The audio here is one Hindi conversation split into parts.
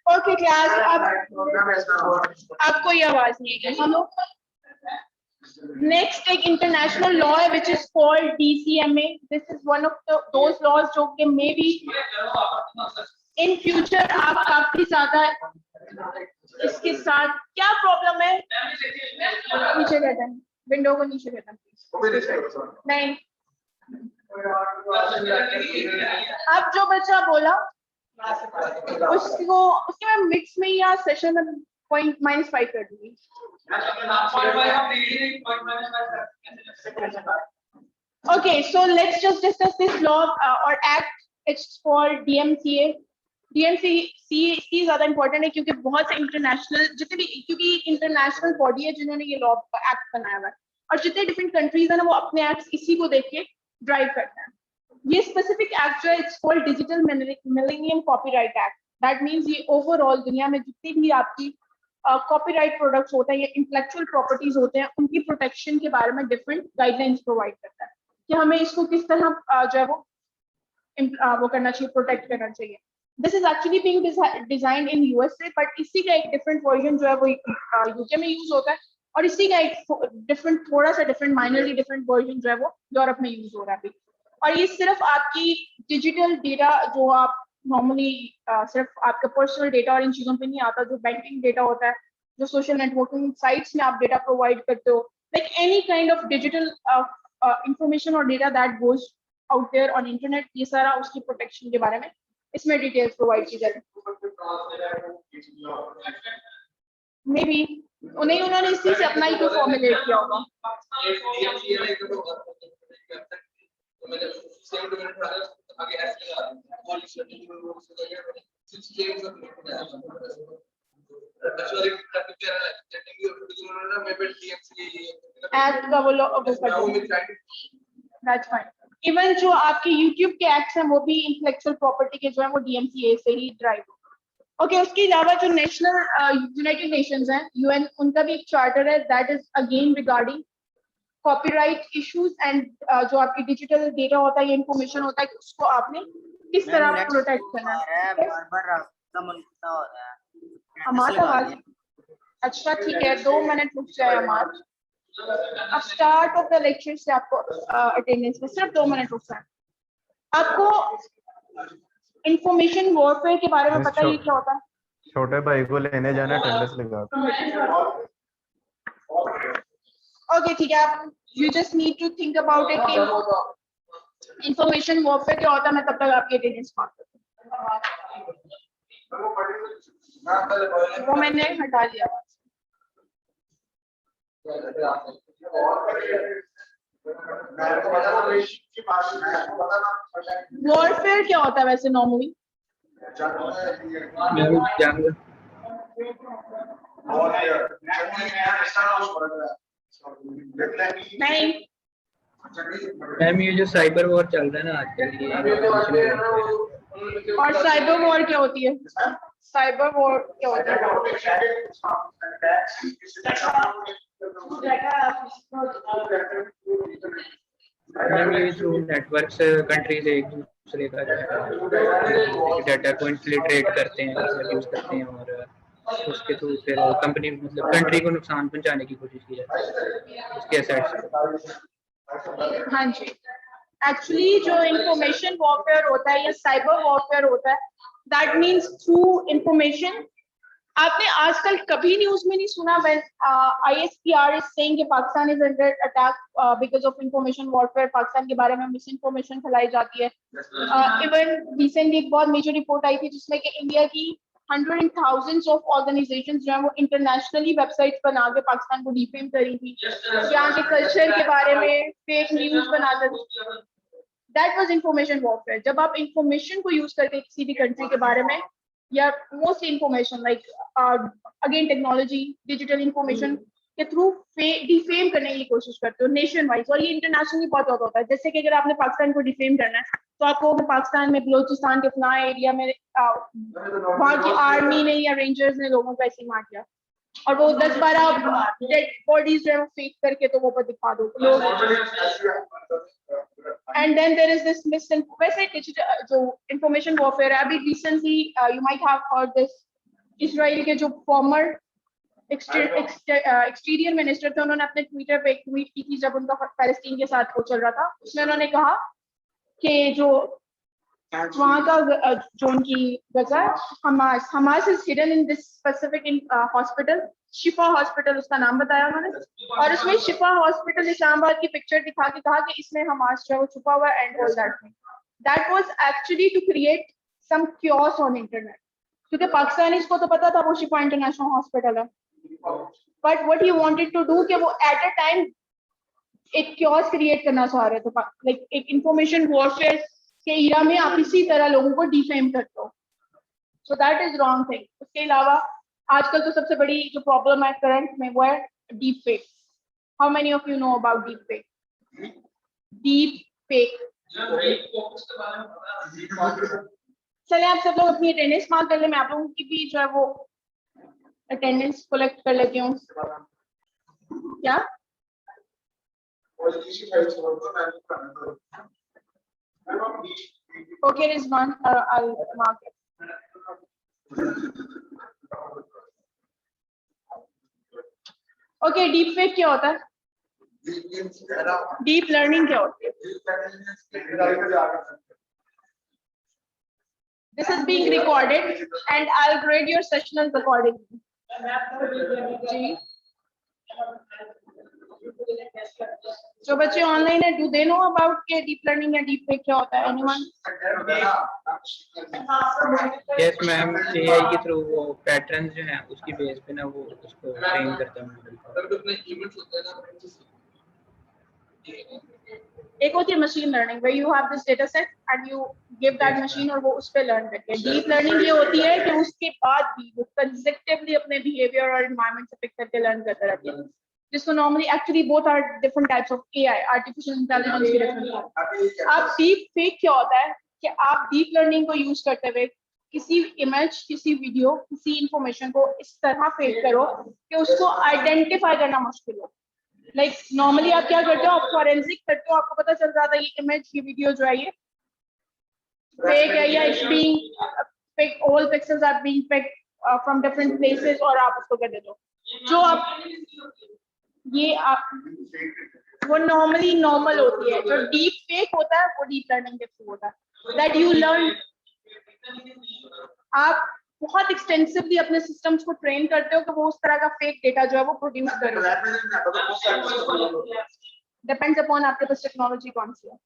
ओके क्लास, अब कोई आवाज नहीं है हम लोग। नेक्स्ट एक इंटरनेशनल लॉ है which is called DCMA। This is one of those laws जो कि मे बी इन फ्यूचर आप काफी ज्यादा इसके साथ। क्या प्रॉब्लम है? नीचे करते हैं, विंडो को नीचे करते हैं नहीं। अब जो बच्चा बोला उसको उसके मैं मिक्स में या सेशन में -5 कर दूंगी। Okay, so let's just discuss this law or act. It's called DMCA. DMCA ज्यादा इंपॉर्टेंट है क्योंकि बहुत से इंटरनेशनल जितने भी, क्योंकि इंटरनेशनल बॉडी है जिन्होंने ये लॉ एक्ट बनाया हुआ है और जितने डिफरेंट कंट्रीज है ना वो अपने एक्ट इसी को देख के ड्राइव करते हैं। ये स्पेसिफिक एक्ट जो है it's called digital millennium copyright act. That means ये ओवरऑल दुनिया में जितनी भी आपकी कॉपीराइट प्रोडक्ट्स होते हैं या इंटेलेक्चुअल प्रॉपर्टीज होते हैं उनकी प्रोटेक्शन के बारे में डिफरेंट गाइडलाइंस प्रोवाइड करता है कि हमें इसको किस तरह जो है वो करना चाहिए, प्रोटेक्ट करना चाहिए। This is actually being designed in USA, but इसी का एक डिफरेंट वर्जन जो है वो यूके में यूज होता है और इसी का एक डिफरेंट, थोड़ा सा डिफरेंट, माइनरली डिफरेंट वर्जन जो है वो यूरोप में यूज हो रहा है अभी। और ये सिर्फ आपकी डिजिटल डेटा जो आप नॉर्मली सिर्फ आपका पर्सनल डेटा और इन चीजों पे नहीं आता, जो बैंकिंग डेटा होता है, जो सोशल नेटवर्किंग साइट्स में आप डेटा प्रोवाइड करते हो, like any kind of digital information और data that goes out there on internet, ये सारा उसकी प्रोटेक्शन के बारे में इसमें डिटेल्स प्रोवाइड की जाती है। मे बी उन्होंने इसी से अपना ही तो फॉर्मुलेट किया होगा। इवन जो आपके YouTube के एक्ट्स हैं वो भी इंटेलेक्चुअल प्रॉपर्टी के जो है वो DMCA से ही ड्राइव होगा। ओके, उसके अलावा जो नेशनल यूनाइटेड नेशंस हैं UN, उनका भी एक चार्टर है that is again regarding copyright issues and जो आपकी डिजिटल डेटा होता है या इंफॉर्मेशन होता है उसको आपने किस तरह प्रोटेक्ट करना है। हमारा अच्छा ठीक है, 2 मिनट रुक जाए हमारा। अब स्टार्ट ऑफ द लेक्चर से आपको अटेंडेंस में सिर्फ 2 मिनट रुक जाए। आपको इंफॉर्मेशन वॉरफेयर के बारे में पता है ये क्या होता है? छोटे भाई को लेने जाना, अटेंडेंस लगा। ओके ठीक है, आप you just need to think about it कि इंफॉर्मेशन वॉरफेयर क्या होता है। मैं तब तक आपकी अटेंडेंस मार्क करती हूँ। वो मैंने हटा दिया। वॉरफेयर क्या होता है वैसे नॉर्मली? नहीं मैम, ये जो साइबर वॉर चल रहा है ना आजकल, और साइबर वॉर क्या होती है? साइबर वॉर क्या होता है? मैम, ये थ्रू नेटवर्क से कंट्रीज एक दूसरे का डाटा को इन्फिल्ट्रेट करते हैं, यूज करते हैं और उसके थ्रू फिर कंपनी मतलब कंट्री को नुकसान पहुंचाने की कोशिश की जाती है उसके एसेट्स। हाँ जी, एक्चुअली जो इंफॉर्मेशन वॉरफेयर होता है या साइबर वॉरफेयर होता है, दैट मीन्स थ्रू इंफॉर्मेशन। आपने आजकल कभी न्यूज में नहीं सुना व्हेन ISPR इज सेइंग कि Pakistan is under attack because of information warfare, Pakistan के बारे में मिस इन्फॉर्मेशन फैलाई जाती है। इवन रिसेंटली एक बहुत मेजर रिपोर्ट आई थी जिसमें कि इंडिया की hundreds and thousands of organizations जो है वो इंटरनेशनली वेबसाइट्स बना के पाकिस्तान को डिफेम करी थी, यहाँ के कल्चर के बारे में फेक न्यूज बनाते थे। That was information warfare. जब आप इंफॉर्मेशन को यूज करके किसी भी कंट्री के बारे में या most information like again technology, digital information के थ्रू डिफेम करने की कोशिश करते हो नेशन वाइज, और ये इंटरनेशनली बहुत ज़्यादा होता है। जैसे कि अगर आपने पाकिस्तान को डिफेम करना है तो आपको पाकिस्तान में बलोचिस्तान के फलां एरिया में वहाँ की आर्मी ने या रेंजर्स ने लोगों को ऐसे मार दिया और वो 10-12 डेड बॉडीज जो है फेक करके तो वो पर दिखा दो लोग। And then there is this वैसे जो information warfare है, अभी recently you might have heard this, Israel के जो former एक्सटीरियर मिनिस्टर थे, उन्होंने अपने ट्विटर पे एक ट्वीट की थी जब उनका पैलेस्टीन के साथ वो चल रहा था, उसमें उन्होंने कहा कि जो वहाँ का जो उनकी Gaza Hamas is hidden in this specific hospital, Shifa hospital उसका नाम बताया उन्होंने, और उसमें शिफा हॉस्पिटल इस्लामाबाद की पिक्चर दिखा के कहा कि इसमें हमास जो है वो छुपा हुआ है and all that was actually to create some chaos on internet, क्योंकि पाकिस्तानीज को तो पता था वो शिफा इंटरनेशनल हॉस्पिटल है, but what he wanted to do कि वो एट अ टाइम एक क्योस क्रिएट करना चाह रहे थे, लाइक एक इंफॉर्मेशन वॉरफेयर के एरा में आप इसी तरह लोगों को डिफेम करते हो, so that is wrong thing. उसके अलावा आजकल तो सबसे बड़ी जो प्रॉब्लम है करंट में वो है deep fake. How many of you know about deep fake? Deep fake, चले आप सब लोग अपनी अटेंडेंस मार्क कर ले, मैं आप लोगों की भी जो है वो अटेंडेंस कलेक्ट कर लेती हूँ। क्या okay Rizwan, I'll mark it. Okay, deep fake क्या होता है? डीप लर्निंग क्या होती है? This is being recorded and I'll grade your sessionals accordingly. जी, जो बच्चे ऑनलाइन है, do they know about के डीप लर्निंग या डीप फेक क्या होता है? Anyone? यस मैम, एआई के थ्रू वो पैटर्न्स जो हैं उसकी बेस पे ना वो उसको ट्रेन करता है। एक होती है machine learning, where you have this data set and you give that machine और वो उस पे लर्न करती है। डीप लर्निंग ये होती है कि उसके बाद भी वो कंसेक्टिवली अपने बिहेवियर और एनवायरनमेंट से पिक करके लर्न करते रहती है, जिसको normally actually both are different types of AI, artificial intelligence की डिफरेंट। अब डीप फेक क्या होता है कि आप डीप लर्निंग को यूज करते हुए किसी इमेज, किसी वीडियो, किसी इंफॉर्मेशन को इस तरह फेक करो कि उसको आइडेंटिफाई करना मुश्किल हो। लाइक नॉर्मली आप क्या करते हो, आप फॉरेंसिक करते हो, आपको पता चल जाता है ये इमेज, ये वीडियो जो है ये फेक है या it's being fake, all pixels are being fake from different places, और आप उसको कर देते हो। जो आप ये वो नॉर्मली नॉर्मल होती है। जो डीप फेक होता है वो डीप लर्निंग के थ्रू होता है, दैट यू लर्न, आप बहुत एक्सटेंसिवली अपने सिस्टम्स को ट्रेन करते हो कि वो उस तरह का फेक डेटा जो है वो प्रोड्यूस करे। डिपेंड्स अपॉन आपके पास टेक्नोलॉजी कौन सी है।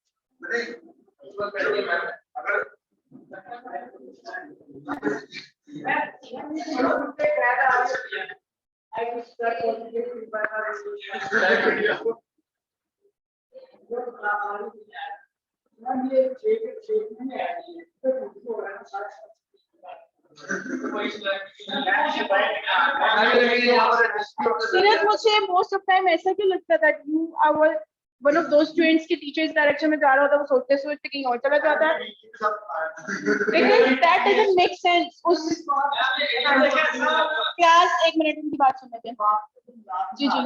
सीरत, मुझे मोस्ट ऑफ टाइम ऐसा क्यों लगता है that you are one of those students के टीचर इस डायरेक्शन में जा रहा होता है, वो सोचते सोचते कहीं और चला जाता है, because that doesn't make sense. उस क्लास, एक मिनट उनकी बात सुन लेते हैं। जी जी,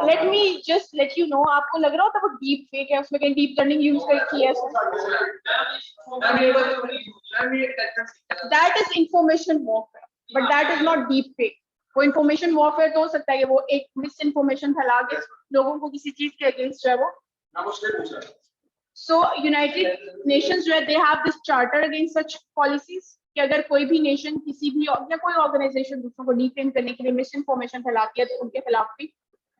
let me just let you know, आपको लग रहा होता है वो डीप फेक है, उसमें कहीं डीप लर्निंग यूज की है? That is information warfare, but that is not deep fake. वो इंफॉर्मेशन वॉरफेयर तो हो सकता है कि वो एक मिस इन्फॉर्मेशन फैला के लोगों को किसी चीज के अगेंस्ट जो है वो। सो यूनाइटेड नेशंस जो है, they have this charter against such policies कि अगर कोई भी नेशन, किसी भी या कोई ऑर्गेनाइजेशन दूसरों को डिफेम करने के लिए मिस इन्फॉर्मेशन फैलाती है तो उनके खिलाफ भी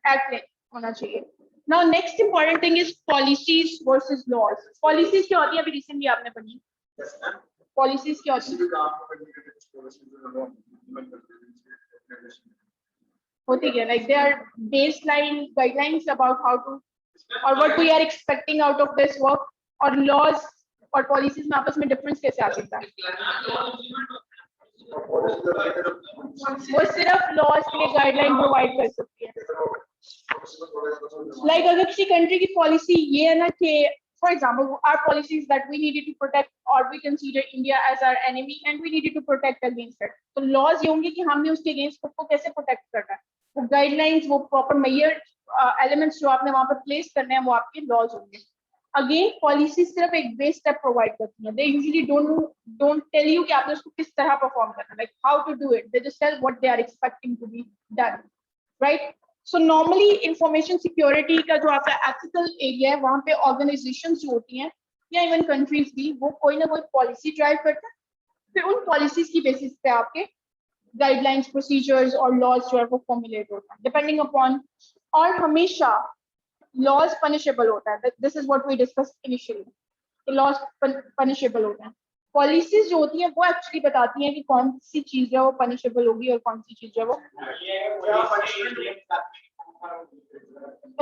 एक्ट होना चाहिए। Now next important thing is policies versus laws. Policies क्या होती है? अभी रिसेंटली आपने पढ़ी पॉलिसीज क्या होती है like they are baseline guidelines about how to और what we are expecting out of this work. और लॉज और पॉलिसीज में आपस में डिफरेंस कैसे आ सकता है? वो सिर्फ लॉज के लिए गाइडलाइन प्रोवाइड कर सकती है। लाइक अगर किसी कंट्री की पॉलिसी ये है ना कि for example, our policies that we needed to protect or we consider India as our enemy and we needed to protect against it. तो laws ये होंगे कि हमने उसके against खुद को कैसे protect करना है, वो guidelines, वो proper measure elements जो आपने वहाँ पर place करने हैं वो आपके laws होंगे. Again, policies सिर्फ एक base step provide करती हैं. They usually don't tell you कि आपने उसको किस तरह perform करना है, like how to do it. They just tell what they are expecting to be done, right? So normally information security का जो आपका ethical area है वहाँ पे organizations जो होती हैं या even countries भी वो कोई ना कोई policy drive करते हैं, फिर उन policies की basis पे आपके guidelines, procedures और laws जो है वो formulate होता है depending upon, और हमेशा laws punishable होता है. This is what we discussed initially. laws punishable होते हैं. Policies जो होती हैं वो actually बताती हैं कि कौन सी चीज है वो punishable होगी और कौन सी चीज है वो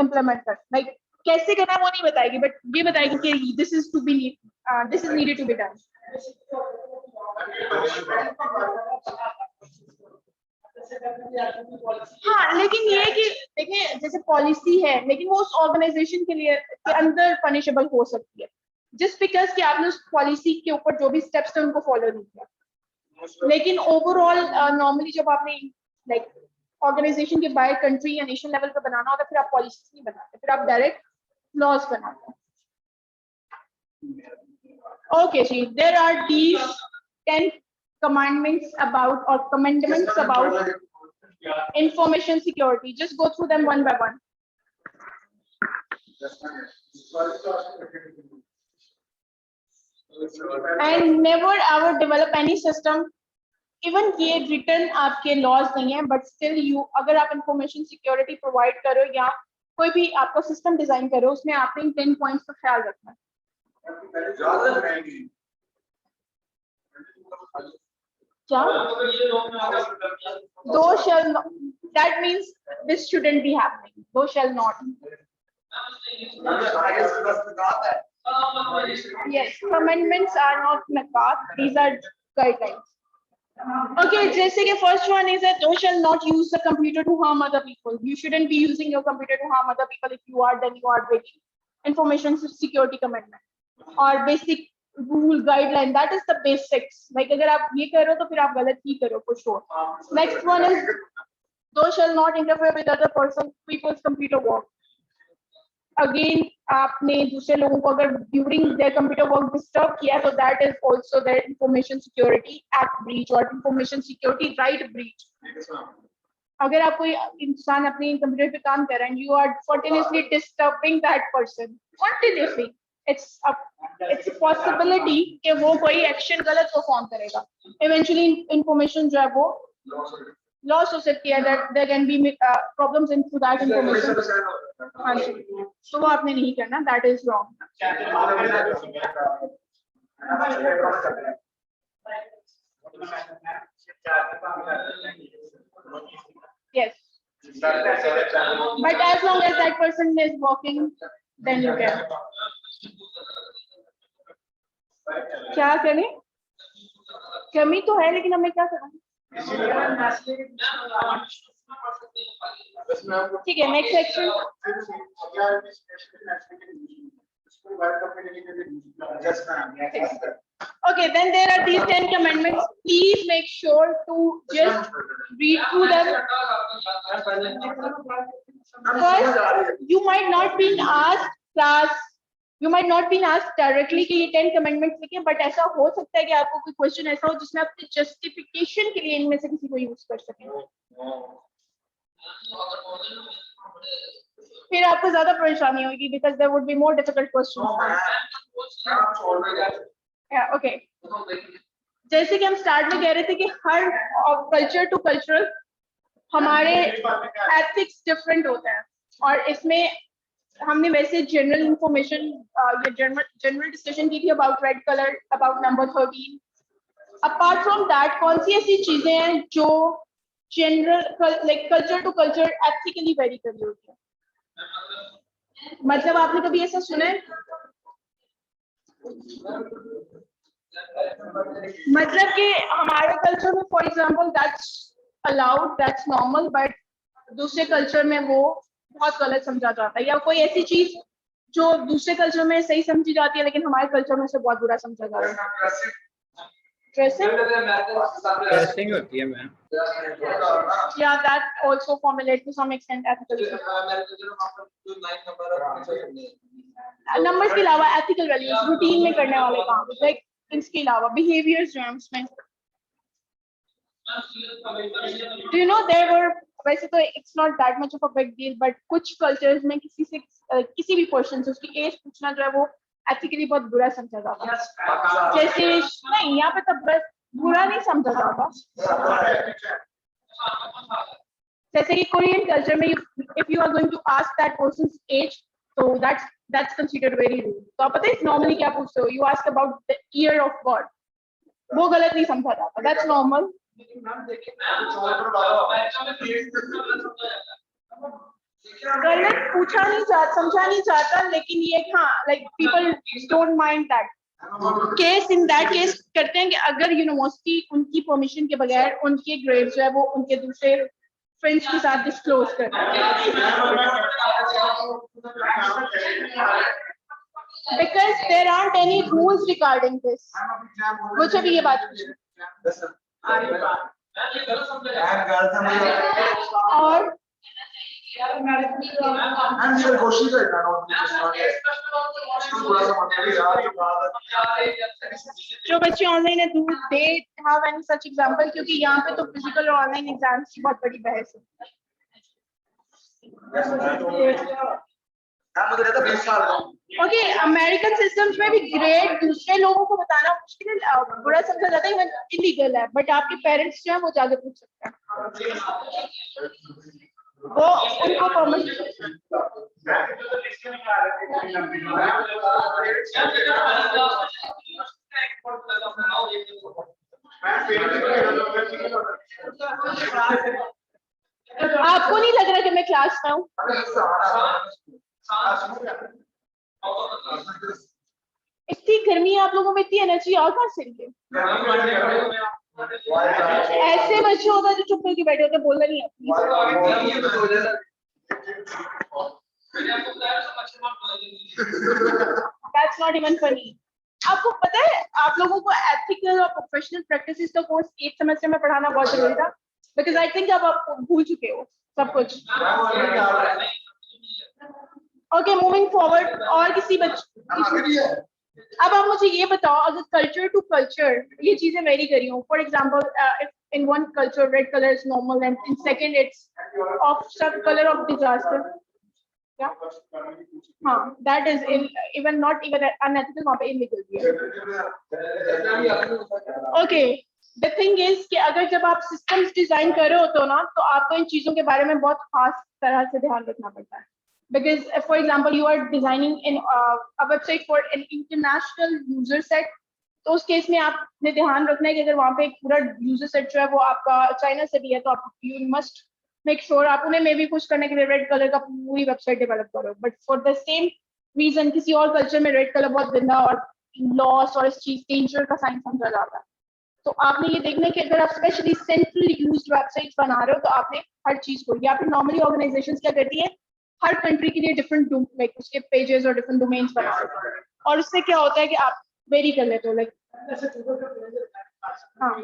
implement कर, like कैसे करना वो नहीं बताएगी, but ये बताएगी कि this is needed to be done. हाँ, लेकिन ये है कि देखिए जैसे पॉलिसी है लेकिन वो उस ऑर्गेनाइजेशन के लिए के अंदर पनिशेबल हो सकती है जस्ट बिकॉज कि आपने उस पॉलिसी के ऊपर जो भी स्टेप्स थे उनको फॉलो नहीं किया. लेकिन ओवरऑल नॉर्मली जब आपने लाइक ऑर्गेनाइजेशन के बाहर कंट्री या नेशन लेवल पे बनाना होता है फिर आप पॉलिसीज नहीं बनाते, फिर आप डायरेक्ट लॉज बनाते हैं. ओके जी, there are these 10 commandments about or commandments about information security. Just go through them one by one. And never ever develop any system. Even ये written आपके laws नहीं है, but still you अगर आप information security provide करो या कोई भी आपका system design करो उसमें आपने 10 points का ख्याल रखना है. Those shall not, that means this shouldn't be happening. Those shall not. Yes, commandments are not nakat, these are guidelines. Okay, जैसे कि first one is that thou shall not use the computer to harm other people. You shouldn't be using your computer to harm other people. If you are, then you are breaking information security commandment or basic rule guideline. That is the basics. Like अगर आप ये करो तो फिर आप गलत ही करो for sure. Next one is thou shall not interfere with other people's computer work. Again, आपने दूसरे लोगों को अगर during their computer work disturb किया तो that is also their information security act breach or information security right breach. अगर आप कोई इंसान अपने कंप्यूटर पे काम कर रहे हैं, you are continuously disturbing that person continuously. It's a possibility कि वो कोई action गलत perform करेगा. Eventually information जो है वो loss हो सकती है. That there can be problems into that information. हाँ जी, तो वो आपने नहीं करना. That is wrong. Yes. But as long as that person is working, then you can. क्या करें? कमी तो है लेकिन हमें क्या करना? ठीक है, next section. Okay, then there are these 10 commandments. Please make sure to just read through them. First, you might not be asked class. You might not be asked directly कि ये 10 commandments लिखे, but ऐसा हो सकता है कि आपको कोई question ऐसा हो जिसमें आप justification के लिए इनमें से किसी को use कर सकें. फिर आपको ज़्यादा परेशानी होगी because there would be more difficult questions. Yeah, okay. जैसे कि हम start में कह रहे थे कि हर culture to cultural हमारे ethics different होते हैं और इसमें हमने वैसे जनरल इंफॉर्मेशन या जनरल डिस्कशन की थी about red colour, about number 13. Apart from that कौन सी ऐसी चीजें हैं जो general like culture to culture ethically vary कर रही होती है? मतलब आपने कभी ऐसा सुना है? मतलब कि हमारे कल्चर में for example that's allowed, that's normal, but दूसरे कल्चर में वो बहुत गलत समझा जाता है, या कोई ऐसी चीज जो दूसरे कल्चर में सही समझी जाती है लेकिन हमारे कल्चर में से बहुत बुरा समझा जाता है? ड्रेसिंग होती है ma'am. Yeah, that also formulate to some extent ethical. Numbers के अलावा ethical values, routine में करने वाले काम, like इसके अलावा behaviors जो हैं उसमें. Do you know there were, वैसे तो it's not that much of a big deal, but कुछ cultures में किसी से किसी भी person से उसकी age पूछना जो है वो ethically बहुत बुरा समझा जाता है. जैसे नहीं यहाँ पे तो बस बुरा नहीं समझा जाता. जैसे कि Korean culture में if you are going to ask that person's age, so that's considered very rude. तो आप पता है normally क्या पूछते हो? You ask about the year of God. वो गलत नहीं समझा जाता. That's normal. गलत पूछा नहीं जाता, समझा नहीं जाता, लेकिन ये हाँ like people don't mind that. Case in that case करते हैं कि अगर यूनिवर्सिटी उनकी परमिशन के बगैर उनके ग्रेड जो है वो उनके दूसरे फ्रेंड्स के साथ डिस्क्लोज करते हैं because there aren't any rules regarding this. मुझे भी ये बात और जो बच्चे ऑनलाइन है they have any such example क्योंकि यहाँ पे तो फिजिकल और ऑनलाइन एग्जाम्स की बहुत बड़ी बहस है. ओके अमेरिकन सिस्टम्स में भी ग्रेड दूसरे लोगों को बताना मुश्किल बुरा समझा जाता है, इवन इलीगल है, बट आपके पेरेंट्स जो है वो जाके पूछ सकते हैं, वो उनको परमिशन. आपको नहीं लग रहा कि मैं क्लास में हूँ? इतनी गर्मी है आप लोगों में, इतनी एनर्जी और कहाँ से लिए? ऐसे बच्चे होता है जो चुप करके बैठे होते, बोलना नहीं है. That's not even funny. आपको पता है आप लोगों को एथिकल और प्रोफेशनल प्रैक्टिसेस का कोर्स 8 सेमेस्टर में पढ़ाना बहुत जरूरी था, बिकॉज आई थिंक अब आप भूल चुके हो सब कुछ. Okay moving forward. और किसी बच्चे अब आप मुझे ये बताओ, अगर कल्चर टू कल्चर ये चीजें वेरी करी हो, for example if in one culture red colour is normal and in second it's of सब कलर ऑफ डिजास्टर, हाँ that is even not even unethical, वहाँ पे इलीगल भी है. ओके द थिंग इज कि अगर जब आप सिस्टम्स डिजाइन कर रहे होते हो ना, तो आपको इन चीजों के बारे में बहुत खास तरह से ध्यान रखना पड़ता है. Because for example you are designing in a website for an international user set, तो उस केस में आपने ध्यान रखना है कि अगर वहाँ पे एक पूरा यूजर सेट जो है वो आपका चाइना से भी है, तो आप यू मस्ट मेक श्योर आप उन्हें मे भी खुश करने के लिए रेड कलर का पूरी वेबसाइट डेवलप करो. But for the same reason किसी और कल्चर में रेड कलर बहुत गंदा और लॉस और इस चीज डेंजर का साइन समझा जाता है. तो आपने ये देखना है कि अगर आप स्पेशली सेंट्रल यूज्ड वेबसाइट्स बना रहे हो तो आपने हर चीज को, या फिर नॉर्मली ऑर्गेनाइजेशंस क्या करती है हर कंट्री के लिए डिफरेंट लाइक उसके पेजेस और डिफरेंट डोमेन्स बना देते हैं, और उससे क्या होता है कि आप वेरी कर लेते हो लाइक हाँ,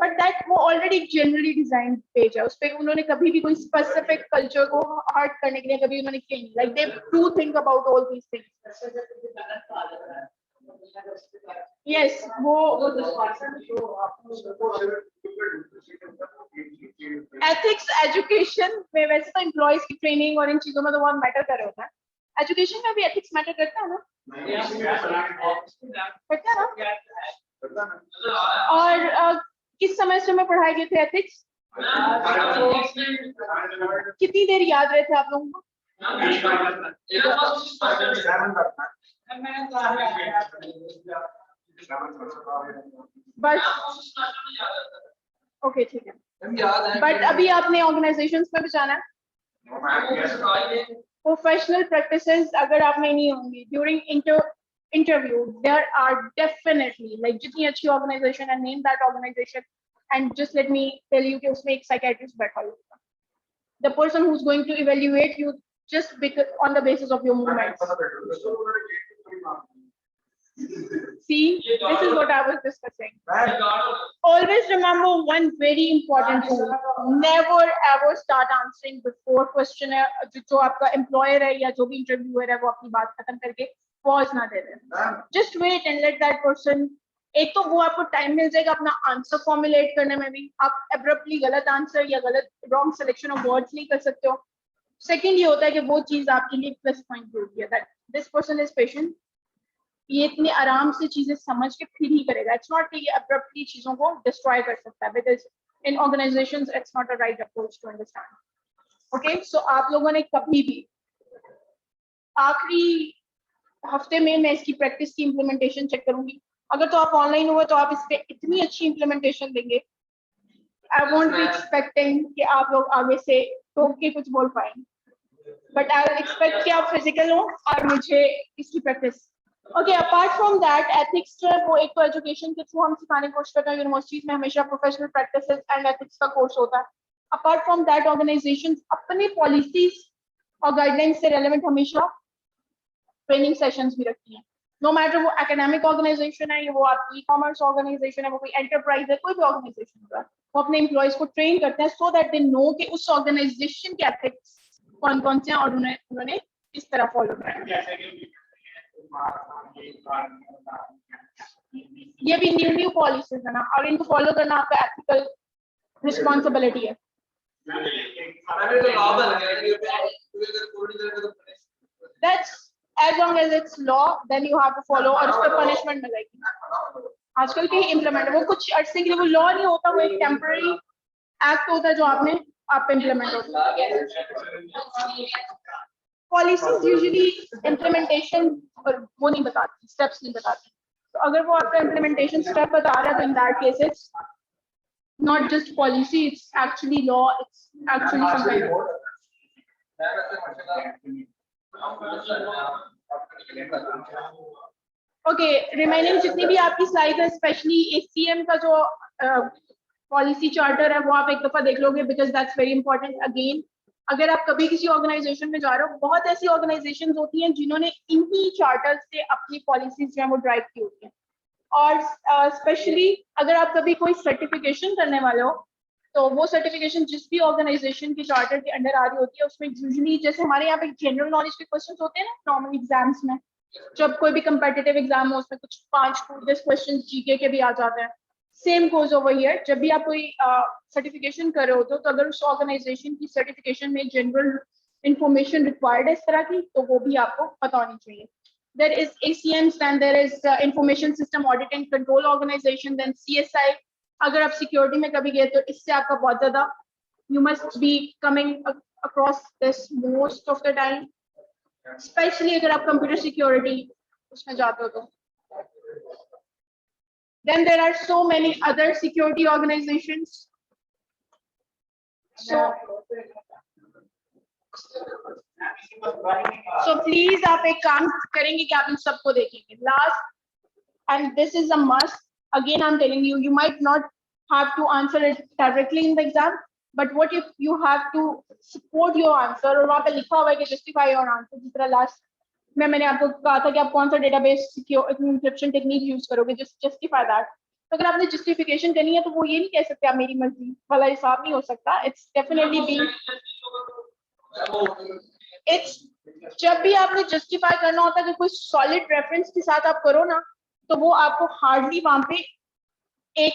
बट दैट वो ऑलरेडी जनरली डिजाइन पेज है, उस पर उन्होंने कभी भी कोई स्पेसिफिक कल्चर को हर्ट करने के लिए कभी उन्होंने किया नहीं. Like they do think about all these things. Yes वो एथिक्स एजुकेशन में वैसे तो एम्प्लॉयज की ट्रेनिंग और इन चीजों में तो बहुत मैटर कर रहा होता है. एजुकेशन में भी एथिक्स मैटर करता है ना? करता है ना? और किस सेमेस्टर में पढ़ाए गए थे एथिक्स? कितनी देर याद रहे थे आप लोगों को? बस ओके ठीक है. बट अभी आपने ऑर्गेनाइजेशंस में भी जाना है. प्रोफेशनल प्रैक्टिसेस अगर आप में नहीं होंगी during interview, there are definitely like जितनी अच्छी ऑर्गेनाइजेशन है, name that organisation and just let me tell you कि उसमें एक साइकियाट्रिस्ट बैठा होगा. The person who is going to evaluate you just because on the basis of your movements. See, this is what I was discussing. Always remember one very important rule. Never ever start answering before questionnaire. जो आपका employer है या जो भी interviewer है वो अपनी बात खत्म करके pause ना दे दे. Just wait and let that person. एक तो वो आपको टाइम मिल जाएगा अपना आंसर फॉर्मुलेट करने में भी. आप एब्रप्टली गलत आंसर या गलत रॉन्ग सिलेक्शन ऑफ वर्ड्स नहीं कर सकते हो. सेकंड ये होता है कि वो चीज आपके लिए प्लस पॉइंट होती है that this person is patient. ये इतने आराम से चीजें समझ के फिर ही करेगा. इट्स नॉट कि ये अब्रप्टली चीजों को डिस्ट्रॉय कर सकता है because in organisations it's not a right approach to understand. Okay, so आप लोगों ने कभी भी आखिरी हफ्ते में मैं इसकी प्रैक्टिस की इम्प्लीमेंटेशन चेक करूंगी. अगर तो आप ऑनलाइन हुए तो आप इस पे इतनी अच्छी इम्प्लीमेंटेशन देंगे. आई वोंट बी एक्सपेक्टिंग कि आप लोग आगे से टोक के कुछ बोल पाए, बट आई विल एक्सपेक्ट कि आप फिजिकल हो और मुझे इसकी practice. Okay, apart from that ethics जो है वो एक तो एजुकेशन के थ्रू हम सिखाने की कोशिश करते हैं. यूनिवर्सिटीज में हमेशा प्रोफेशनल प्रैक्टिसेस एंड एथिक्स का कोर्स होता है. अपार्ट फ्रॉम दैट ऑर्गेनाइजेशंस अपनी पॉलिसीज और गाइडलाइंस से रेलेवेंट हमेशा ट्रेनिंग सेशंस भी रखती हैं. नो मैटर वो एकेडमिक ऑर्गेनाइजेशन है, वो आपकी ई-कॉमर्स ऑर्गेनाइजेशन है, वो कोई एंटरप्राइज है, कोई भी ऑर्गेनाइजेशन होगा, वो अपने एम्प्लॉयज को ट्रेन करते हैं सो दैट दे नो कि उस ऑर्गेनाइजेशन के एथिक्स कौन कौन से हैं और उन्होंने इस तरह फॉलो करना है. ये भी न्यू पॉलिसीज है ना, और इनको फॉलो करना आपका एथिकल रिस्पॉन्सिबिलिटी है. That's as long as it's law, then you have to follow और उस पर punishment मिलेगी. आजकल के इम्प्लीमेंट वो कुछ अर्से के लिए वो लॉ नहीं होता, वो एक टेम्पररी एक्ट होता है जो आप इम्प्लीमेंट होता है. पॉलिसीज यूजुअली इम्प्लीमेंटेशन और वो नहीं बताती, स्टेप्स नहीं बताती. तो अगर वो आपका इम्प्लीमेंटेशन स्टेप बता रहा है तो in that case it's not just policy, it's actually law, it's actually something. Okay, remaining जितनी भी आपकी स्लाइड है, स्पेशली ACM का जो पॉलिसी चार्टर है वो आप एक दफा देख लोगे because that's very important. Again अगर आप कभी किसी ऑर्गेनाइजेशन में जा रहे हो, बहुत ऐसी ऑर्गेनाइजेशंस होती हैं जिन्होंने इन्हीं चार्टर से अपनी पॉलिसीज जो है वो ड्राइव की होती हैं. और स्पेशली अगर आप कभी कोई सर्टिफिकेशन करने वाले हो तो वो सर्टिफिकेशन जिस भी ऑर्गेनाइजेशन के चार्टर के अंडर आ रही होती है उसमें यूजुअली जैसे हमारे यहाँ पे जनरल नॉलेज के क्वेश्चंस होते हैं ना नॉर्मल एग्जाम्स में, जब कोई भी कंपेटिटिव एग्जाम हो उसमें कुछ 5 क्वेश्चन जीके के भी आ जाते हैं. Same goes over here. जब भी आप कोई सर्टिफिकेशन कर रहे होते हो तो अगर उस ऑर्गेनाइजेशन की सर्टिफिकेशन में जनरल इंफॉर्मेशन रिक्वायर्ड है इस तरह की तो वो भी आपको पता होनी चाहिए. There is ACMs, then there is Information System Audit and Control Organization, then CSI. अगर आप सिक्योरिटी में कभी गए तो इससे आपका बहुत ज्यादा you must be coming across this most of the time, especially अगर आप कंप्यूटर सिक्योरिटी उसमें जाते हो तो. Then there are so many other security organizations. So please आप एक काम करेंगे कि आप इन सबको देखेंगे. Last, and this is a must. Again, I'm telling you, you might not have to answer it directly in the exam, but what if you have to support your answer और वहाँ पे लिखा हुआ है कि justify your answer. जिस तरह last में मैंने आपको कहा था कि आप कौन सा डेटाबेस एन्क्रिप्शन टेक्निक यूज करोगे, just justify that. तो अगर आपने जस्टिफिकेशन करनी है तो वो ये नहीं कह सकते आप मेरी मर्जी वाला हिसाब नहीं हो सकता. It's definitely be जब भी आपने जस्टिफाई करना होता है कि कोई सॉलिड रेफरेंस के साथ आप करो ना तो वो आपको हार्डली वहां पे एक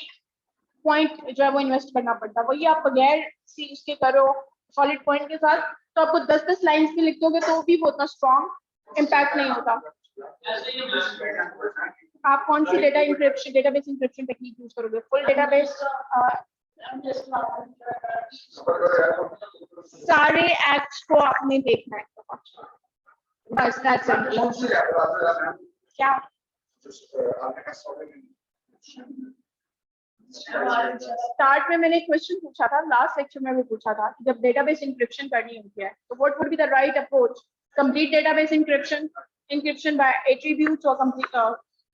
पॉइंट जो है वो इन्वेस्ट करना पड़ता है. वही आप बगैर सी उसके करो सॉलिड पॉइंट के साथ तो आपको 10-10 लाइंस भी लिख दोगे तो भी वो उतना स्ट्रॉन्ग इम्पैक्ट नहीं होता. आप कौन सी डेटाबेस इंक्रिप्शन टेक्निक यूज करोगे? फुल डेटाबेस, सारे एक्ट्स को आपने देखना है बस. That's it. क्या स्टार्ट में मैंने क्वेश्चन पूछा था, लास्ट लेक्चर में भी पूछा था कि जब डेटाबेस इंक्रिप्शन करनी होती है तो what would be the right approach? Complete database encryption by attributes और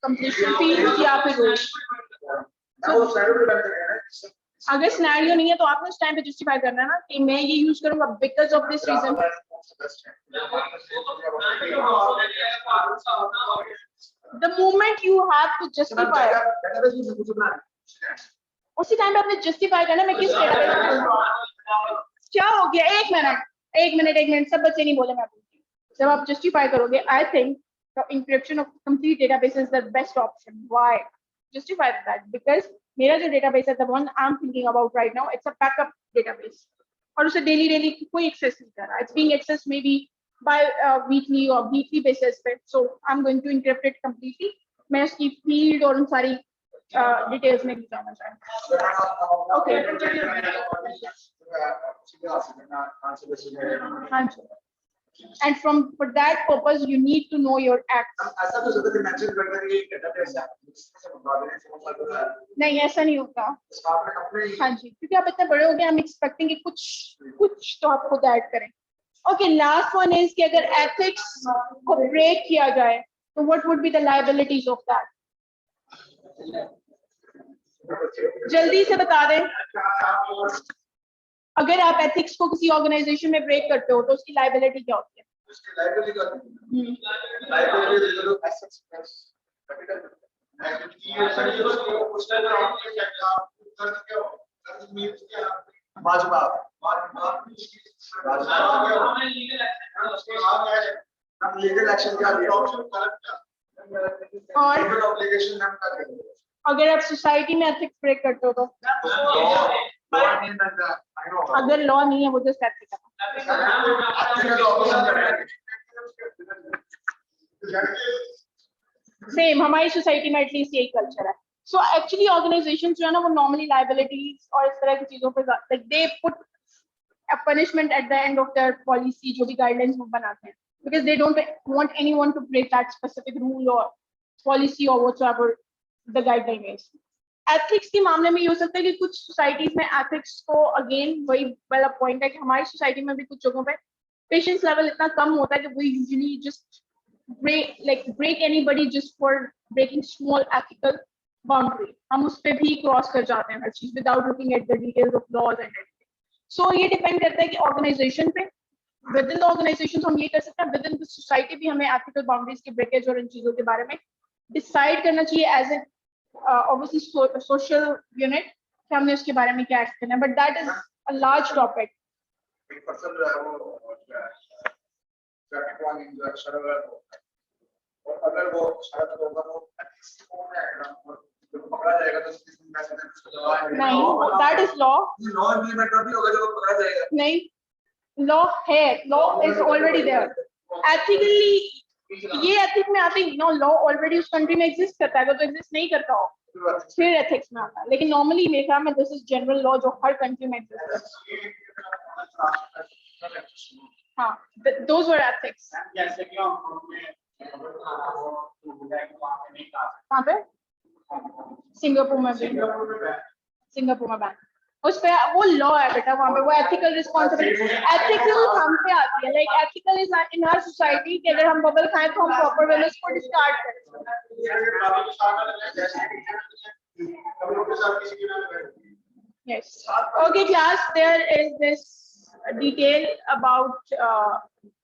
कंप्लीशन फील्ड्स या फिर रूल्स? अगर सिनेरियो नहीं है तो आपने उस टाइम पे जस्टिफाई करना है ना कि मैं ये यूज करूंगा because of this reason. The moment you have to justify, उसी टाइम पे आपने जस्टिफाई करना मैं किस डेटाबेस क्या हो गया। एक मिनट सब बच्चे नहीं बोले, मैं बोलती हूँ। जब आप जस्टिफाई करोगे, I think the encryption of complete database is the best option. Why justify that? Because मेरा जो डेटाबेस है, the one I'm thinking about right now, it's a backup database और उसे डेली कोई एक्सेस नहीं कर रहा। It's being accessed maybe by weekly or weekly basis पे, so I'm going to encrypt it completely। मैं उसकी फील्ड और उन सारी डिटेल्स में नहीं जाना चाहूँगा। ओके हाँ जी। And for that purpose you need to know your acts। नहीं ऐसा नहीं होगा। हाँ जी, क्योंकि आप इतने बड़े हो गए, हम एक्सपेक्टिंग कि कुछ तो आप खुद ऐड करें। ओके, लास्ट वन इज कि अगर एथिक्स को ब्रेक किया जाए तो what would be the liabilities of that? जल्दी से बता दें। अगर आप एथिक्स को किसी ऑर्गेनाइजेशन में ब्रेक करते हो तो उसकी लायबिलिटी क्या होती है? और अगर आप सोसाइटी में एथिक्स ब्रेक करते हो तो अगर लॉ नहीं है वो तो सेम हमारी सोसाइटी में एटलीस्ट यही कल्चर है। सो एक्चुअली ऑर्गेनाइजेशन जो है ना, वो नॉर्मली लायबिलिटीज और इस तरह की चीजों पे like they put a punishment at the end of their policy, जो भी गाइडलाइंस वो बनाते हैं, because they don't want anyone to break that specific rule और पॉलिसी और whatever the guideline is. Ethics के मामले में ये हो सकता है कि कुछ सोसाइटीज में एथिक्स को, अगेन वही वाला पॉइंट है कि हमारी सोसाइटी में भी कुछ जगहों पे पेशेंस लेवल इतना कम होता है कि we usually just break anybody just for breaking small ethical boundary। हम उस पे भी क्रॉस कर जाते हैं हर चीज without looking at the details of laws and everything। So ये डिपेंड करता है कि ऑर्गेनाइजेशन पे, विद इन द ऑर्गेनाइजेशन हम ये कर सकते हैं, विद इन द सोसाइटी भी हमें एथिकल बाउंड्रीज के ब्रेकेज और इन चीजों के बारे में डिसाइड करना चाहिए as a obviously social unit कि हमने उसके बारे में क्या एक्ट करना है, but that is a large topic। अगर वो शरारत होगा तो पकड़ा जाएगा तो नहीं, that is law। law implement भी होगा जब पकड़ा जाएगा। नहीं, law है, law is already there। ethically ये एथिक्स में आते ही नो, लॉ ऑलरेडी उस कंट्री में एग्जिस्ट करता है, तो एग्जिस्ट नहीं करता हो फिर एथिक्स में आता है। लेकिन नॉर्मली मेरे ख्याल में दिस इज जनरल लॉ जो हर कंट्री में एग्जिस्ट है। हाँ, दोस वर एथिक्स। कहाँ पे? सिंगापुर में भी, सिंगापुर में बैंक उस पे वो लॉ है बेटा, वहाँ पे वो एथिकल रिस्पॉन्सिबिलिटी एथिकल हम पे आती है। Like ethical is in our society कि अगर हम बबल खाएं तो हम प्रॉपर वे में उसको डिस्कार्ड करें। Yes. Okay, class. There is this detail about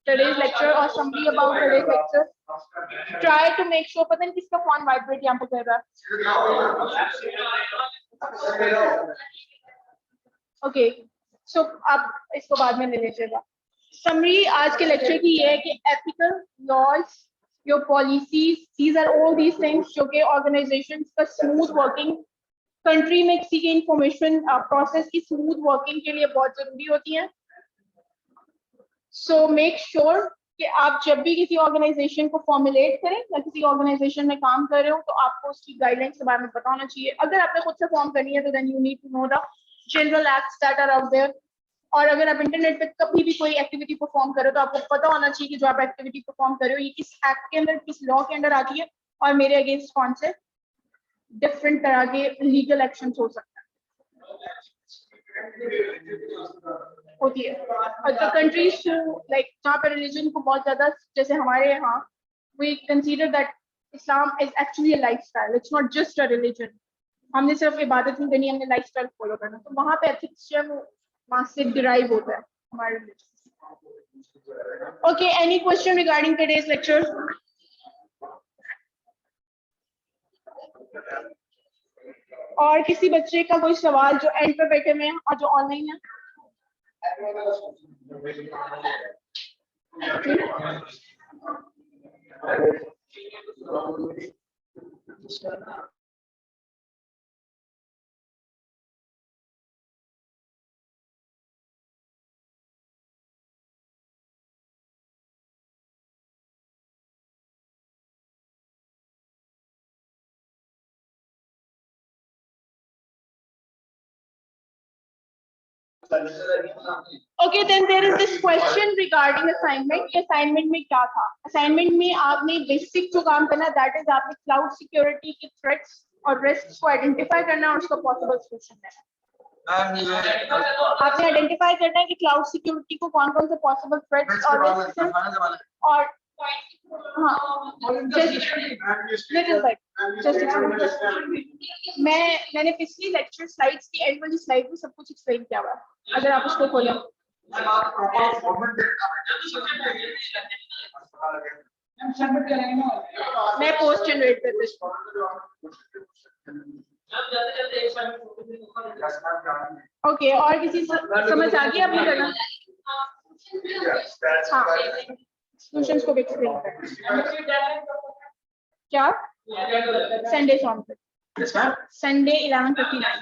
today's lecture or summary about today's lecture. Try to make sure. पता नहीं किसका फोन वाइब्रेट यहाँ पे कर रहा है। ओके, सो अब इसको बाद में ले लीजिएगा। समरी आज के लेक्चर की ये है कि ethical laws, your policies, these are all these things जो कि ऑर्गेनाइजेशंस का स्मूथ वर्किंग, कंट्री में किसी के इंफॉर्मेशन प्रोसेस की स्मूथ वर्किंग के लिए बहुत जरूरी होती हैं। सो मेक श्योर कि आप जब भी किसी ऑर्गेनाइजेशन को फॉर्मुलेट करें या किसी ऑर्गेनाइजेशन में काम कर रहे हो तो आपको उसकी गाइडलाइंस के बारे में पता होना चाहिए। अगर आपने खुद से फॉर्म करनी है तो then you need to know the general acts that are out there. और अगर आप इंटरनेट पे कभी भी कोई एक्टिविटी परफॉर्म करो तो आपको पता होना चाहिए कि जो आप एक्टिविटी परफॉर्म कर रहे हो ये किस एक्ट के अंदर, किस लॉ के अंदर आती है और मेरे अगेंस्ट कौन से डिफरेंट तरह के लीगल एक्शंस हो सकते हैं, होती है। अदर कंट्रीज लाइक जहाँ पे रिलीजन को बहुत ज्यादा, जैसे हमारे यहाँ we consider that Islam is actually a lifestyle, it's not just a religion. हमने सिर्फ इबादत नहीं करनी, हमने लाइफस्टाइल फॉलो करना। तो वहाँ पे एथिक्स जो है वो वहाँ से डिराइव होता है हमारे religion. Okay, any question regarding today's lecture? और किसी बच्चे का कोई सवाल जो एंड पे बैठे हुए हैं और जो ऑनलाइन है? Okay, then there is this question regarding assignment. Assignment में क्या था? Assignment में आपने basic जो काम करना, that is आपने cloud security के threats और risks को identify करना और उसका possible solution देना। आपने identify करना है कि cloud security को कौन-कौन से possible threats और risks हैं और हाँ, मैंने पिछली लेक्चर स्लाइड्स की एंड वाली स्लाइड में सब कुछ एक्सप्लेन किया हुआ है, अगर आप उसको खोलें। मैं पोस्ट जनरेट कर देती हूँ। ओके, और किसी समझ आ गई आपने करना? हाँ, सॉल्यूशंस को भी एक्सप्लेन कर। क्या? संडे सॉन्ग पे। संडे 11:59।